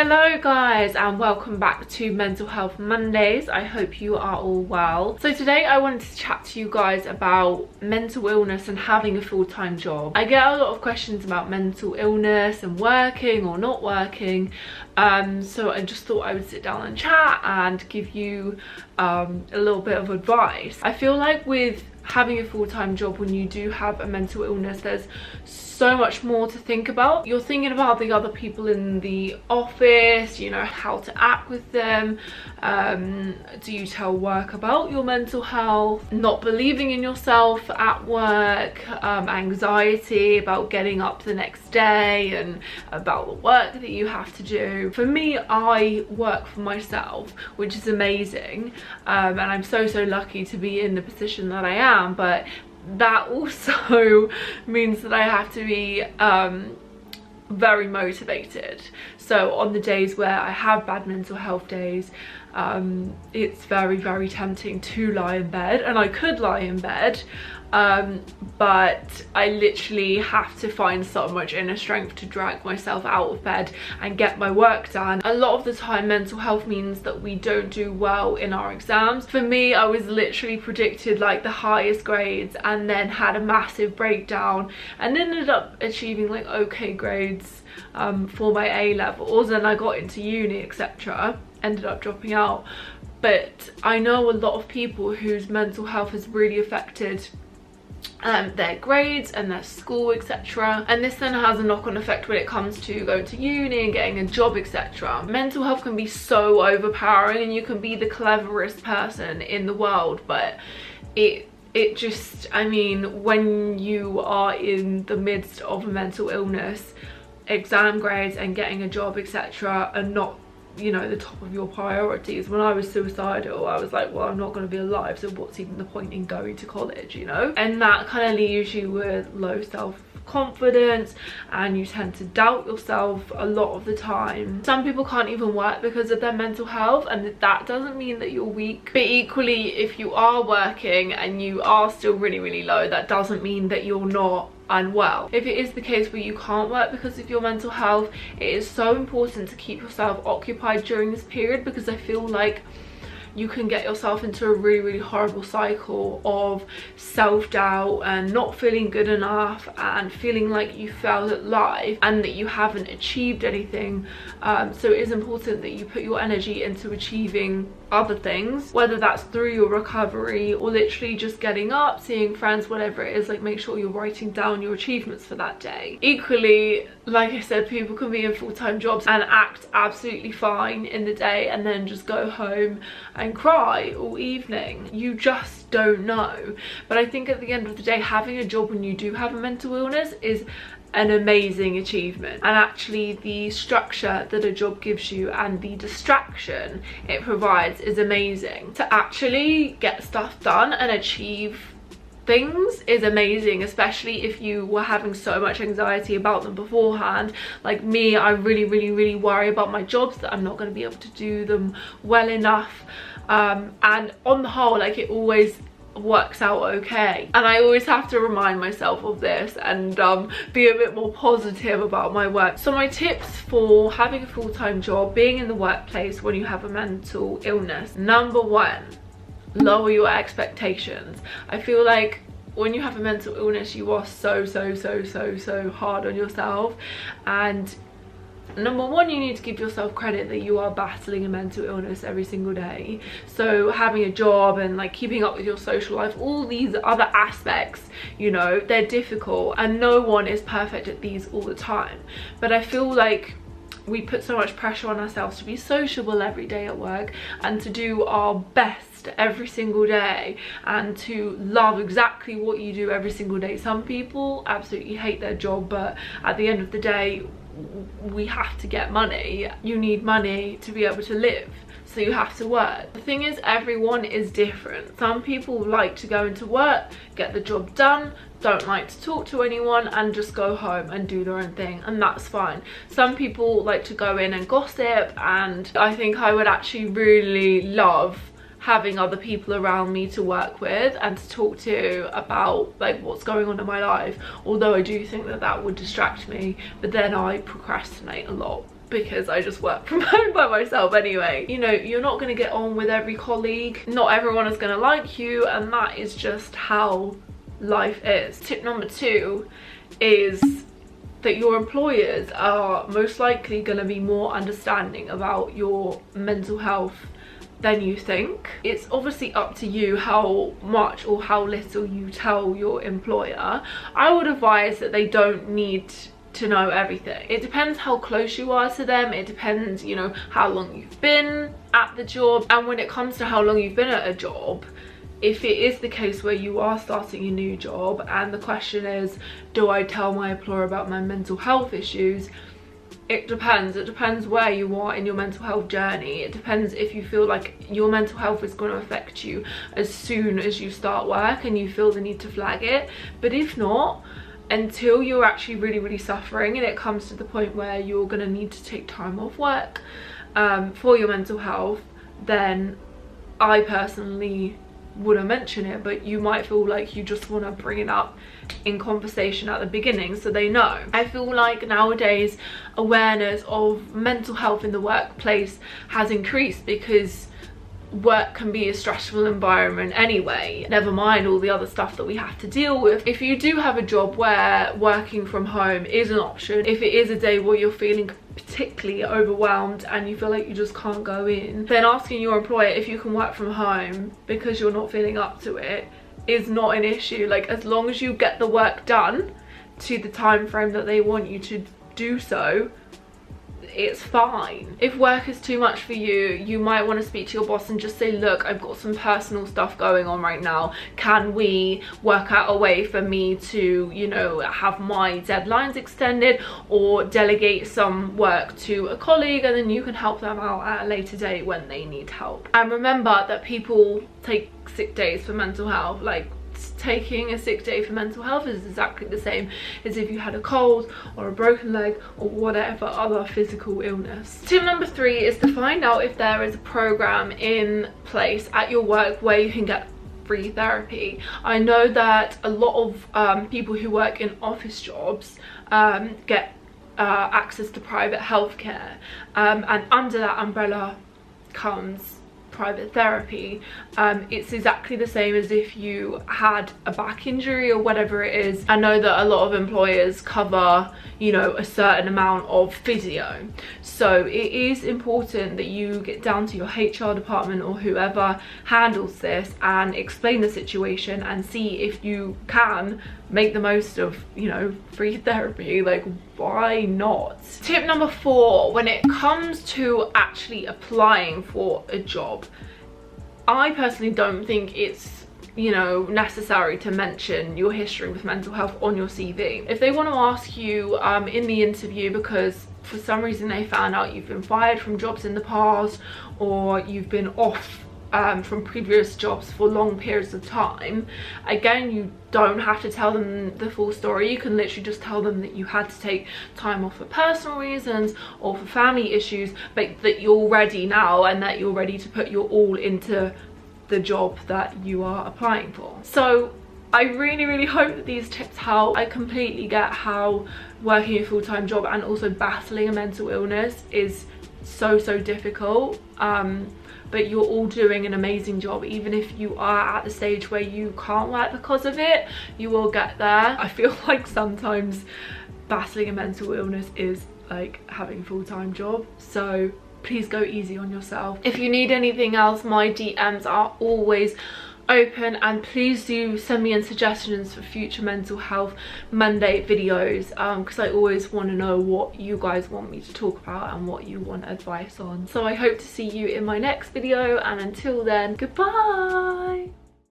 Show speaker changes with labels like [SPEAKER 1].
[SPEAKER 1] Hello guys, and welcome back to Mental Health Mondays. I hope you are all well. So today I wanted to chat to you guys about mental illness and having a full-time job. I get a lot of questions about mental illness and working or not working, so I just thought I would sit down and chat and give you a little bit of advice. I feel like with having a full-time job, when you do have a mental illness, there's so much more to think about. You're thinking about the other people in the office, you know, how to act with them. Do you tell work about your mental health? Not believing in yourself at work, anxiety about getting up the next day and about the work that you have to do. For me, I work for myself, which is amazing, and I'm so lucky to be in the position that I am, but that also means that I have to be very motivated. So on the days where I have bad mental health days, it's very tempting to lie in bed, and I could lie in bed, but I literally have to find so much inner strength to drag myself out of bed and get my work done. A lot of the time mental health means that we don't do well in our exams. For me, I was literally predicted like the highest grades and then had a massive breakdown and ended up achieving like okay grades for my A levels, and I got into uni, etc. Ended up dropping out. But I know a lot of people whose mental health has really affected their grades and their school, etc. And this then has a knock-on effect when it comes to going to uni and getting a job, etc. Mental health can be so overpowering, and you can be the cleverest person in the world, but it just, I mean, when you are in the midst of a mental illness, exam grades and getting a job, etc. are not, you know, the top of your priorities. When I was suicidal, I was like, well, I'm not going to be alive, so what's even the point in going to college, you know? And that kind of leaves you with low self-confidence, and you tend to doubt yourself a lot of the time. Some people can't even work because of their mental health, and that doesn't mean that you're weak. But equally, if you are working and you are still really low, that doesn't mean that you're not unwell. If it is the case where you can't work because of your mental health, it is so important to keep yourself occupied during this period, because I feel like you can get yourself into a really horrible cycle of self-doubt and not feeling good enough and feeling like you failed at life and that you haven't achieved anything. So it is important that you put your energy into achieving other things, whether that's through your recovery or literally just getting up, seeing friends, whatever it is. Like, make sure you're writing down your achievements for that day. Equally, like I said, people can be in full-time jobs and act absolutely fine in the day and then just go home and cry all evening. You just don't know. But I think at the end of the day, having a job when you do have a mental illness is an amazing achievement, and actually the structure that a job gives you and the distraction it provides is amazing. To actually get stuff done and achieve things is amazing, especially if you were having so much anxiety about them beforehand. Like me, I really worry about my jobs, that I'm not going to be able to do them well enough, and on the whole, like, it always works out okay, and I always have to remind myself of this and be a bit more positive about my work. So my tips for having a full-time job, being in the workplace when you have a mental illness: number one, lower your expectations. I feel like when you have a mental illness, you are so hard on yourself, and number one, you need to give yourself credit that you are battling a mental illness every single day. So having a job and like keeping up with your social life, all these other aspects, you know, they're difficult, and no one is perfect at these all the time. But I feel like we put so much pressure on ourselves to be sociable every day at work and to do our best every single day and to love exactly what you do every single day. Some people absolutely hate their job, but at the end of the day, we have to get money. You need money to be able to live, so you have to work. The thing is, everyone is different. Some people like to go into work, get the job done, don't like to talk to anyone, and just go home and do their own thing, and that's fine. Some people like to go in and gossip, and I think I would actually really love having other people around me to work with and to talk to about like what's going on in my life, although I do think that that would distract me, but then I procrastinate a lot. because I just work from home by myself anyway. You know, you're not going to get on with every colleague. Not everyone is going to like you, and that is just how life is. Tip number 2 is that your employers are most likely going to be more understanding about your mental health than you think. It's obviously up to you how much or how little you tell your employer. I would advise that they don't need to know everything. It depends how close you are to them. It depends, you know, how long you've been at the job. And when it comes to how long you've been at a job, if it is the case where you are starting a new job and the question is, do I tell my employer about my mental health issues? It depends. It depends where you are in your mental health journey. It depends if you feel like your mental health is going to affect you as soon as you start work and you feel the need to flag it. But if not, until you're actually really suffering and it comes to the point where you're going to need to take time off work for your mental health, then I personally wouldn't mention it. But you might feel like you just want to bring it up in conversation at the beginning so they know. I feel like nowadays awareness of mental health in the workplace has increased because work can be a stressful environment anyway, never mind all the other stuff that we have to deal with. If you do have a job where working from home is an option, if it is a day where you're feeling particularly overwhelmed and you feel like you just can't go in, then asking your employer if you can work from home because you're not feeling up to it is not an issue. Like, as long as you get the work done to the time frame that they want you to do so, it's fine. If work is too much for you, you might want to speak to your boss and just say, look, I've got some personal stuff going on right now. Can we work out a way for me to, you know, have my deadlines extended or delegate some work to a colleague, and then you can help them out at a later date when they need help. And remember that people take sick days for mental health. Like, taking a sick day for mental health is exactly the same as if you had a cold or a broken leg or whatever other physical illness. Tip number 3 is to find out if there is a program in place at your work where you can get free therapy. I know that a lot of people who work in office jobs get access to private healthcare, and under that umbrella comes private therapy. It's exactly the same as if you had a back injury or whatever it is. I know that a lot of employers cover, you know, a certain amount of physio, so it is important that you get down to your HR department or whoever handles this and explain the situation and see if you can make the most of, you know, free therapy. Like, why not? Tip number 4, when it comes to actually applying for a job, I personally don't think it's, you know, necessary to mention your history with mental health on your CV. If they want to ask you in the interview because for some reason they found out you've been fired from jobs in the past or you've been off from previous jobs for long periods of time, again, you don't have to tell them the full story. You can literally just tell them that you had to take time off for personal reasons or for family issues, but that you're ready now and that you're ready to put your all into the job that you are applying for. So I really hope that these tips help. I completely get how working a full-time job and also battling a mental illness is so difficult, but you're all doing an amazing job. Even if you are at the stage where you can't work because of it, you will get there. I feel like sometimes battling a mental illness is like having a full-time job, so please go easy on yourself. If you need anything else, my DMs are always open, and please do send me in suggestions for future mental health Monday videos, because I always want to know what you guys want me to talk about and what you want advice on. So I hope to see you in my next video, and until then, goodbye.